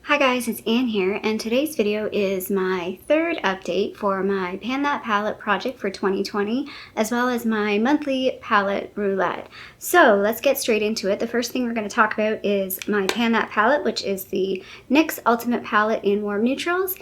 Hi guys, it's Anne here, and today's video is my third update for my Pan That Palette project for 2020, as well as my monthly palette roulette. So let's get straight into it. The first thing we're going to talk about is my Pan That palette, which is the NYX Ultimate Palette in Warm Neutrals,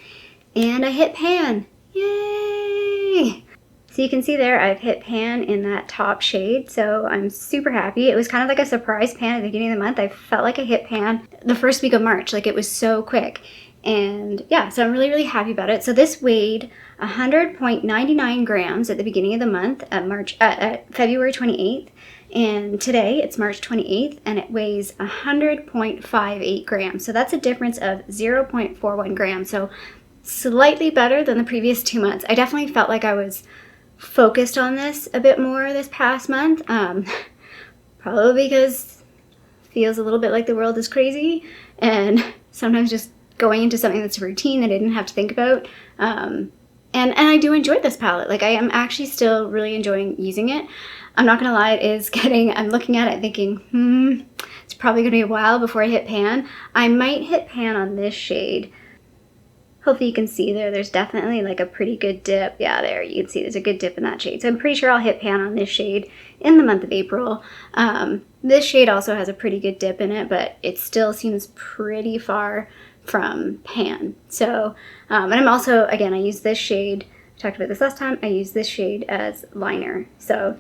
and I hit pan! Yay! So you can see there I've hit pan in that top shade, so I'm super happy. It was kind of like a surprise pan at the beginning of the month. I felt like I hit pan the first week of March, like it was so quick. And yeah, so I'm really happy about it. So this weighed 100.99 grams at the beginning of the month at February 28th. And today it's March 28th and it weighs 100.58 grams. So that's a difference of 0.41 grams. So slightly better than the previous 2 months. I definitely felt like I was focused on this a bit more this past month, probably because it feels a little bit like the world is crazy and sometimes just going into something that's a routine that I didn't have to think about. And I do enjoy this palette. Like I am actually still really enjoying using it. I'm not gonna lie, I'm looking at it thinking, it's probably gonna be a while before I hit pan. I might hit pan on this shade. Hopefully you can see there's definitely like a pretty good dip. Yeah, there, you can see there's a good dip in that shade. So I'm pretty sure I'll hit pan on this shade in the month of April. This shade also has a pretty good dip in it, but it still seems pretty far from pan. So, and I'm also, again, I use this shade, I talked about this last time, I use this shade as liner. So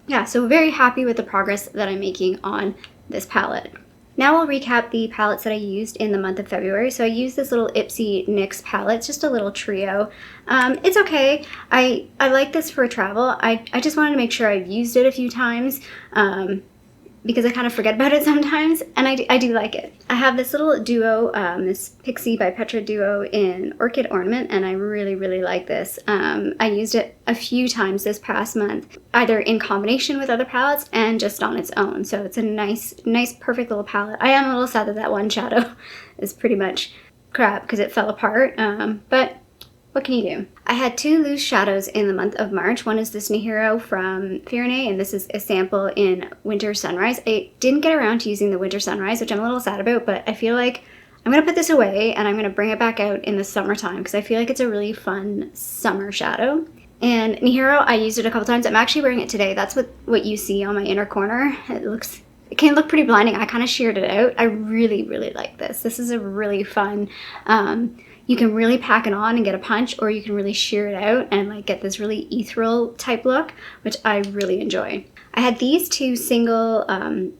yeah, so very happy with the progress that I'm making on this palette. Now I'll recap the palettes that I used in the month of February. So I used this little Ipsy NYX palette. It's just a little trio. It's okay. I like this for travel. I just wanted to make sure I've used it a few times because I kind of forget about it sometimes, and I do like it. I have this little duo, this Pixie by Petra duo in Orchid Ornament, and I really like this. I used it a few times this past month, either in combination with other palettes and just on its own. So it's a nice, perfect little palette. I am a little sad that that one shadow is pretty much crap because it fell apart, but what can you do? I had two loose shadows in the month of March. One is this Nihiro from Firenze, and this is a sample in Winter Sunrise. I didn't get around to using the Winter Sunrise, which I'm a little sad about, but I feel like I'm going to put this away and I'm going to bring it back out in the summertime because I feel like it's a really fun summer shadow. And Nihiro, I used it a couple times. I'm actually wearing it today. That's what you see on my inner corner. It can look pretty blinding. I kind of sheared it out. I really like this. This is a really fun, you can really pack it on and get a punch, or you can really sheer it out and like get this really ethereal type look, which I really enjoy. I had these two single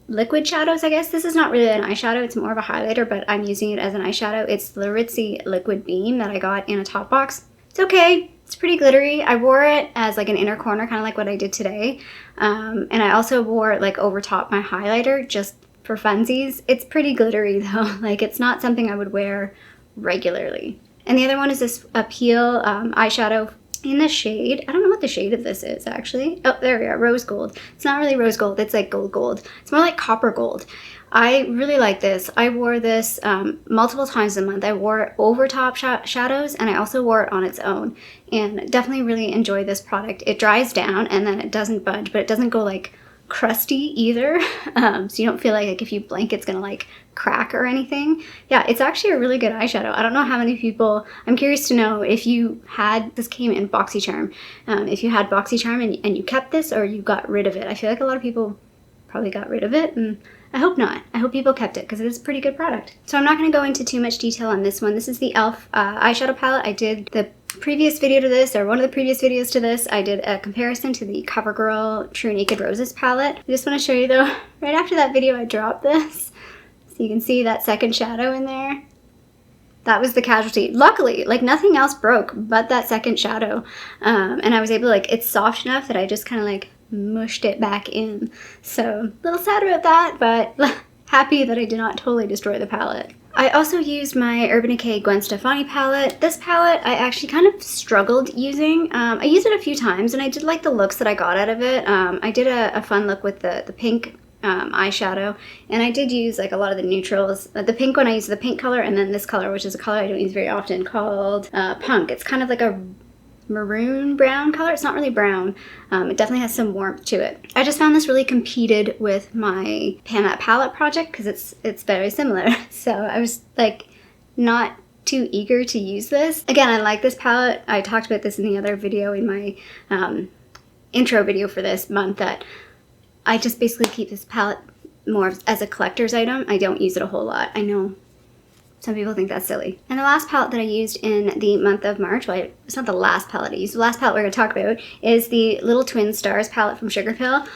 liquid shadows, I guess. This is not really an eyeshadow, it's more of a highlighter, but I'm using it as an eyeshadow. It's the Ritzy Liquid Beam that I got in a top box. It's okay, it's pretty glittery. I wore it as like an inner corner, kind of like what I did today. And I also wore it like over top my highlighter just for funsies. It's pretty glittery though, like it's not something I would wear regularly. And the other one is this Appeal eyeshadow in the shade. I don't know what the shade of this is actually. Oh, there we are, rose gold. It's not really rose gold, it's like gold. It's more like copper gold. I really like this. I wore this multiple times a month. I wore it over top shadows, and I also wore it on its own, and definitely really enjoy this product. It dries down and then it doesn't budge, but it doesn't go like crusty either, so you don't feel like if you blink it's gonna like crack or anything. Yeah, it's actually a really good eyeshadow. I don't know how many people, I'm curious to know if you had, this came in BoxyCharm, if you had BoxyCharm and you kept this or you got rid of it. I feel like a lot of people probably got rid of it, and I hope not. I hope people kept it because it is a pretty good product. So I'm not going to go into too much detail on this one. This is the e.l.f. Eyeshadow palette. I did the previous video to this, or one of the previous videos to this, I did a comparison to the CoverGirl True Naked Roses palette. I just want to show you though, right after that video I dropped this, so you can see that second shadow in there. That was the casualty. Luckily, like nothing else broke but that second shadow, and I was able to, like, it's soft enough that I just kind of like mushed it back in. So a little sad about that, but happy that I did not totally destroy the palette. I also used my Urban Decay Gwen Stefani palette. This palette I actually kind of struggled using. I used it a few times and I did like the looks that I got out of it. I did a fun look with the pink eyeshadow, and I did use like a lot of the neutrals. The pink one I used the pink color, and then this color, which is a color I don't use very often, called Punk. It's kind of like a maroon brown color. It's not really brown. It definitely has some warmth to it. I just found this really competed with my Pan That palette project because it's very similar. So I was like not too eager to use this. Again, I like this palette. I talked about this in the other video, in my intro video for this month, that I just basically keep this palette more as a collector's item. I don't use it a whole lot. I know some people think that's silly. And the last palette that I used in the month of March, well, it's not the last palette I used, the last palette we're going to talk about is the Little Twin Stars palette from Sugarpill.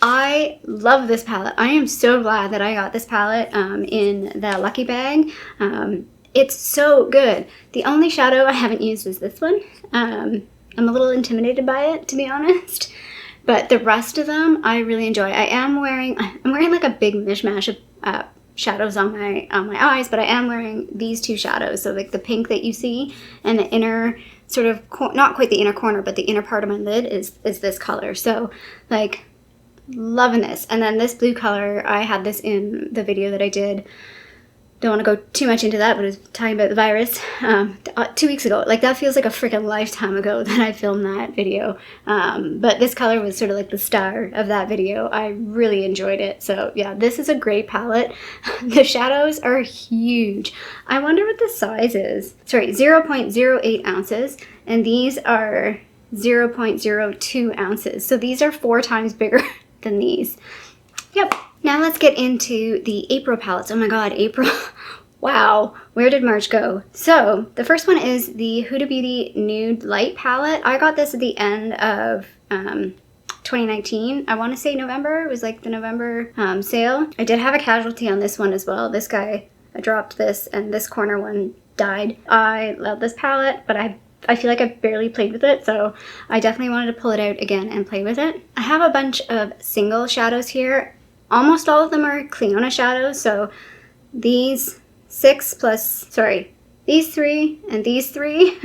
I love this palette. I am so glad that I got this palette in the Lucky Bag. It's so good. The only shadow I haven't used is this one. I'm a little intimidated by it, to be honest. But the rest of them I really enjoy. I'm wearing like a big mishmash of shadows on my eyes, but I am wearing these two shadows. So like the pink that you see and the inner sort of, not quite the inner corner, but the inner part of my lid is this color. So like, loving this. And then this blue color, I had this in the video that I did. Don't want to go too much into that, but I was talking about the virus 2 weeks ago. Like, that feels like a freaking lifetime ago that I filmed that video. But this color was sort of like the star of that video. I really enjoyed it. So yeah, this is a great palette. The shadows are huge. I wonder what the size is. Sorry, 0.08 ounces. And these are 0.02 ounces. So these are 4 times bigger than these. Yep. Now let's get into the April palettes. Oh my god, April. Wow, where did March go? So the first one is the Huda Beauty Nude Light palette. I got this at the end of 2019. I want to say November. It was like the November sale. I did have a casualty on this one as well. This guy, I dropped this and this corner one died. I love this palette, but I feel like I barely played with it, so I definitely wanted to pull it out again and play with it. I have a bunch of single shadows here. Almost all of them are Clionadh shadows, so these 6 plus, sorry, these 3 and these 3,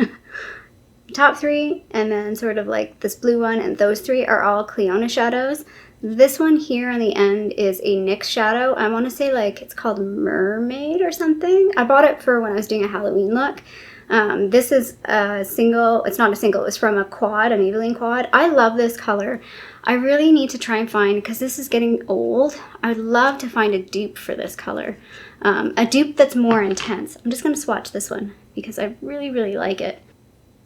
top 3, and then sort of like this blue one and those 3 are all Clionadh shadows. This one here on the end is a NYX shadow. I want to say like it's called Mermaid or something. I bought it for when I was doing a Halloween look. This is a single, it's not a single, it's from a quad, a Maybelline quad. I love this color. I really need to try and find, because this is getting old, I would love to find a dupe for this color. A dupe that's more intense. I'm just going to swatch this one because I really, really like it.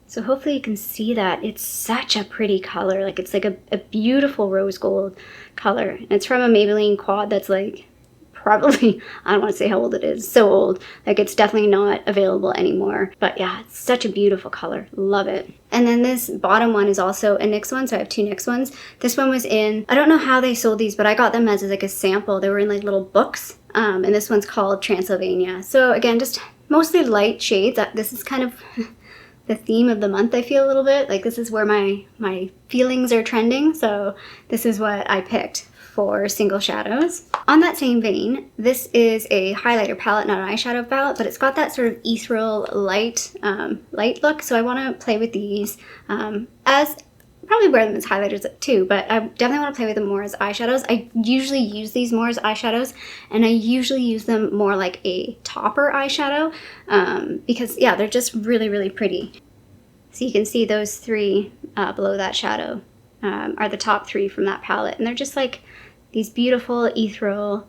So hopefully you can see that. It's such a pretty color. Like, it's like a beautiful rose gold color. And it's from a Maybelline quad that's like, probably, I don't want to say how old it is, so old. Like, it's definitely not available anymore. But yeah, it's such a beautiful color. Love it. And then this bottom one is also a NYX one, so I have 2 NYX ones. This one was in, I don't know how they sold these, but I got them as like a sample. They were in like little books. And this one's called Transylvania. So again, just mostly light shades. This is kind of the theme of the month, I feel, a little bit. Like, this is where my feelings are trending. So this is what I picked for single shadows. On that same vein, this is a highlighter palette, not an eyeshadow palette, but it's got that sort of ethereal light look. So I want to play with these as, probably wear them as highlighters too, but I definitely want to play with them more as eyeshadows. I usually use these more as eyeshadows, and I usually use them more like a topper eyeshadow because yeah, they're just really, really pretty. So you can see those 3 below that shadow are the top 3 from that palette, and they're just like these beautiful ethereal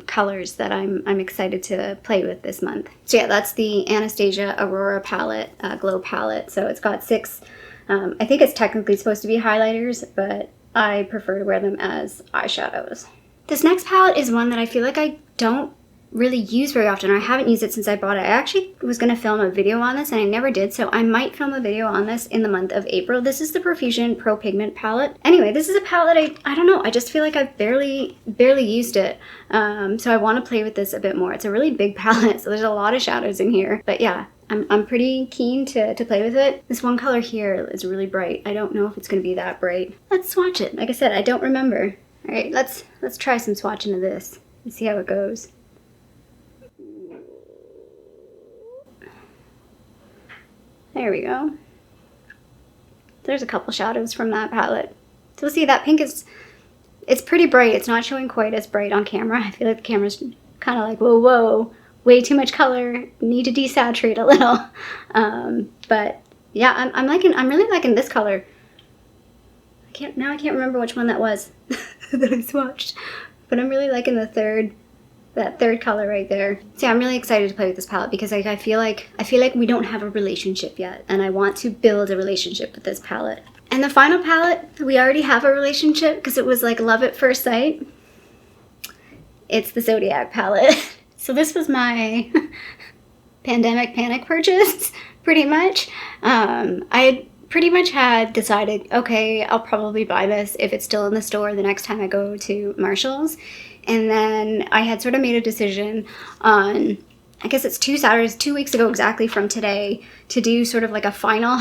colors that I'm excited to play with this month. So yeah, that's the Anastasia Aurora palette, Glow palette. So it's got 6, I think it's technically supposed to be highlighters, but I prefer to wear them as eyeshadows. This next palette is one that I feel like I don't really use very often. I haven't used it since I bought it. I actually was going to film a video on this and I never did, so I might film a video on this in the month of April. This is the Profusion Pro Pigment palette. Anyway, this is a palette I don't know, I just feel like I've barely used it. So I want to play with this a bit more. It's a really big palette, so there's a lot of shadows in here. But yeah, I'm pretty keen to play with it. This one color here is really bright. I don't know if it's going to be that bright. Let's swatch it. Like I said, I don't remember. All right, let's try some swatching of this and see how it goes. There we go. There's a couple shadows from that palette. So see, that pink it's pretty bright. It's not showing quite as bright on camera. I feel like the camera's kind of like, whoa, way too much color. Need to desaturate a little. But yeah, I'm really liking this color. I can't remember which one that was that I swatched. But I'm really liking the third that third color right there. So yeah, I'm really excited to play with this palette because I feel like we don't have a relationship yet, and I want to build a relationship with this palette. And the final palette, we already have a relationship because it was like love at first sight. It's the Zodiac palette. So this was my pandemic panic purchase, pretty much. I pretty much had decided, okay, I'll probably buy this if it's still in the store the next time I go to Marshall's. And then I had sort of made a decision on, I guess it's 2 weeks ago exactly from today, to do sort of like a final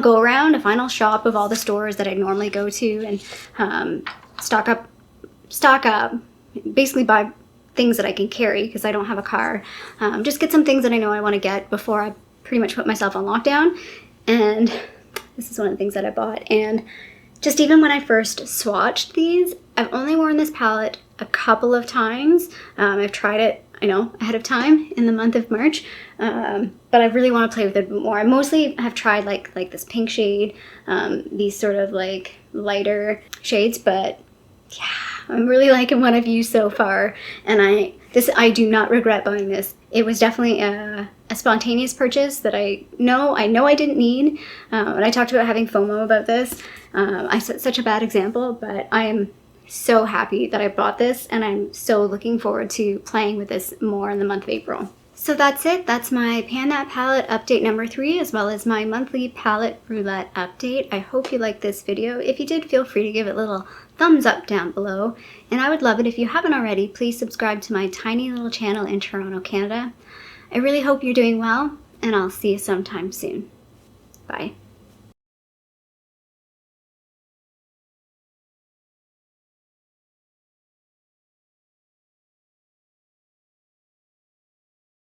go around, a final shop of all the stores that I normally go to, and stock up, basically buy things that I can carry because I don't have a car. Just get some things that I know I want to get before I pretty much put myself on lockdown. And this is one of the things that I bought. And just even when I first swatched these, I've only worn this palette a couple of times. I've tried it, I know, ahead of time in the month of March, but I really want to play with it more. I mostly have tried like this pink shade, these sort of like lighter shades, but yeah, I'm really liking what I've used so far, and I do not regret buying this. It was definitely a spontaneous purchase that I know I didn't need. And I talked about having FOMO about this. I set such a bad example, but I am so happy that I bought this, and I'm so looking forward to playing with this more in the month of April. So that's it. That's my Pan That Palette update number 3, as well as my monthly palette roulette update. I hope you liked this video. If you did, feel free to give it a little thumbs up down below. And I would love it if you haven't already, please subscribe to my tiny little channel in Toronto, Canada. I really hope you're doing well, and I'll see you sometime soon. Bye.